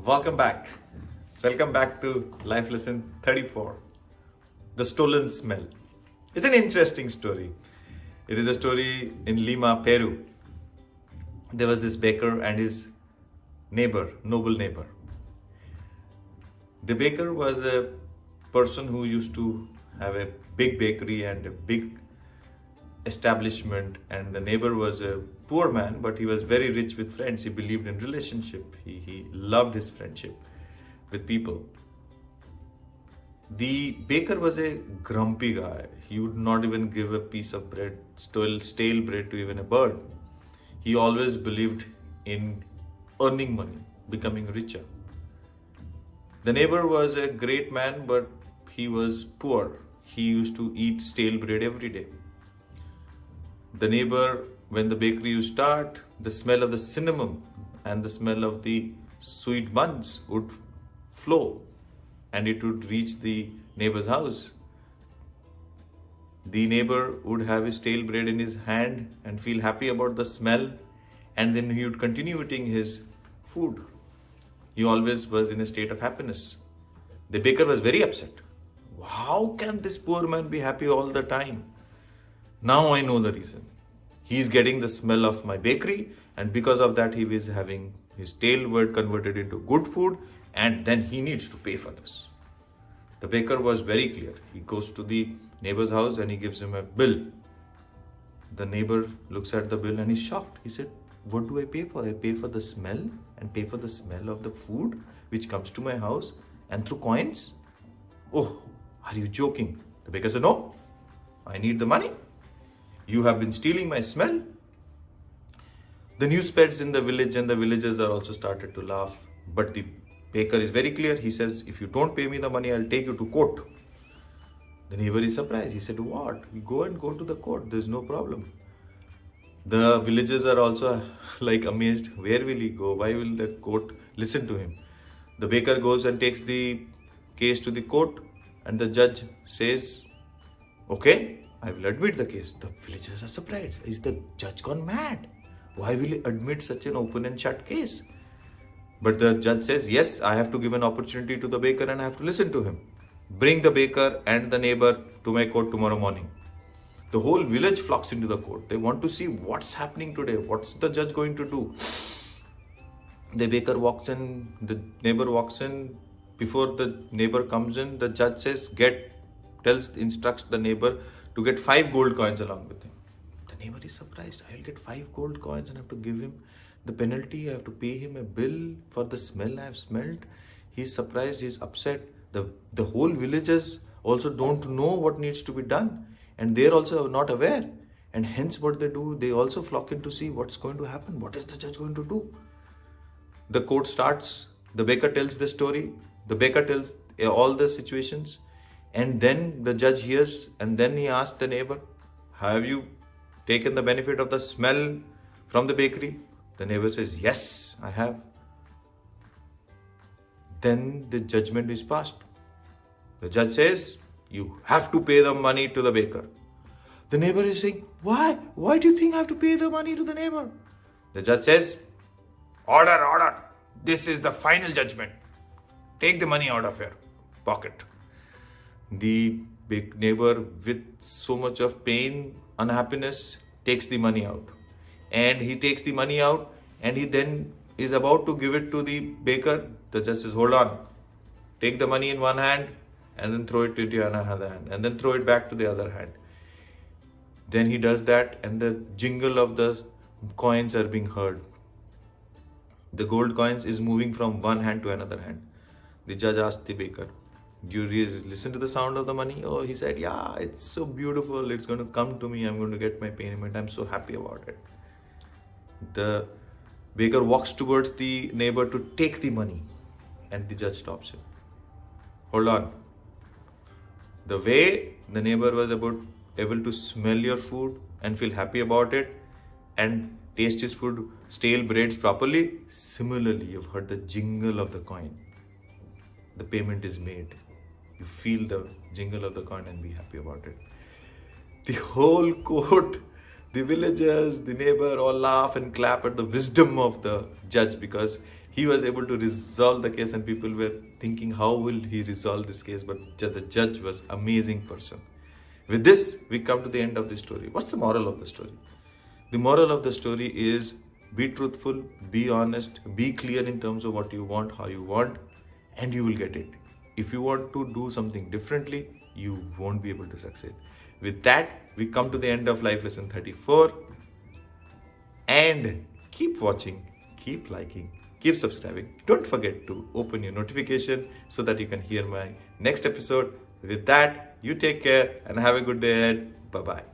Welcome back. Welcome back to Life Lesson 34 The Stolen Smell. It's an interesting story. It is a story in Lima, Peru. There was this baker and his neighbor, noble neighbor. The baker was a person who used to have a big bakery and a big establishment, and the neighbor was a poor man, but he was very rich with friends. He believed in relationship. He loved his friendship with people. The baker was a grumpy guy. He would not even give a piece of bread, stale bread, to even a bird. He always believed in earning money, becoming richer. The neighbor was a great man, but he was poor. He used to eat stale bread every day. The neighbor, when the bakery used to start, the smell of the cinnamon and the smell of the sweet buns would flow and it would reach the neighbor's house. The neighbor would have his stale bread in his hand and feel happy about the smell, and then he would continue eating his food. He always was in a state of happiness. The baker was very upset. How can this poor man be happy all the time? Now I know the reason. He is getting the smell of my bakery, and because of that, he is having his stale bread converted into good food, and then he needs to pay for this. The baker was very clear. He goes to the neighbor's house and he gives him a bill. The neighbor looks at the bill and he's shocked. He said, "What do I pay for? I pay for the smell and pay for the smell of the food which comes to my house and through coins? Oh, are you joking?" The baker said, "No, I need the money. You have been stealing my smell." The news spreads in the village and the villagers are also started to laugh. But the baker is very clear. He says, "If you don't pay me the money, I'll take you to court." The neighbor is surprised. He said, "What? We go to the court. There's no problem." The villagers are also like amazed. Where will he go? Why will the court listen to him? The baker goes and takes the case to the court, and the judge says, "Okay, I will admit the case." The villagers are surprised. Is the judge gone mad? Why will he admit such an open and shut case? But the judge says, "Yes, I have to give an opportunity to the baker and I have to listen to him. Bring the baker and the neighbor to my court tomorrow morning." The whole village flocks into the court. They want to see what's happening today. What's the judge going to do? The baker walks in, the neighbor walks in. Before the neighbor comes in, the judge says, instructs the neighbor to get 5 gold coins along with him. The neighbor is surprised. I'll get 5 gold coins and have to give him the penalty. I have to pay him a bill for the smell I have smelled. He's surprised. He's upset. The whole villagers also don't know what needs to be done, and they're also not aware. And hence, what they do, they also flock in to see what's going to happen. What is the judge going to do? The court starts. The baker tells the story. The baker tells all the situations, and then the judge hears, and then he asks the neighbor, "Have you taken the benefit of the smell from the bakery?" The neighbor says, "Yes, I have." Then the judgment is passed. The judge says, "You have to pay the money to the baker." The neighbor is saying, "Why? Why do you think I have to pay the money to the neighbor?" The judge says, "Order, order. This is the final judgment. Take the money out of your pocket." The big neighbor, with so much of pain, unhappiness, takes the money out. And he takes the money out and he then is about to give it to the baker. The judge says, "Hold on. Take the money in one hand and then throw it into another hand and then throw it back to the other hand." Then he does that and the jingle of the coins are being heard. The gold coins is moving from one hand to another hand. The judge asked the baker, "Do you listen to the sound of the money?" Oh, he said, "Yeah, it's so beautiful. It's going to come to me. I'm going to get my payment. I'm so happy about it." The baker walks towards the neighbor to take the money, and the judge stops him. "Hold on. The way the neighbor was able to smell your food and feel happy about it and taste his food, stale breads properly, similarly, you've heard the jingle of the coin. The payment is made. You feel the jingle of the coin and be happy about it." The whole court, the villagers, the neighbor all laugh and clap at the wisdom of the judge, because he was able to resolve the case, and people were thinking, how will he resolve this case? But the judge was amazing person. With this, we come to the end of the story. What's the moral of the story? The moral of the story is be truthful, be honest, be clear in terms of what you want, how you want, and you will get it. If you want to do something differently, you won't be able to succeed. With that, we come to the end of life lesson 34. And keep watching, keep liking, keep subscribing. Don't forget to open your notification so that you can hear my next episode. With that, you take care and have a good day ahead. Bye-bye.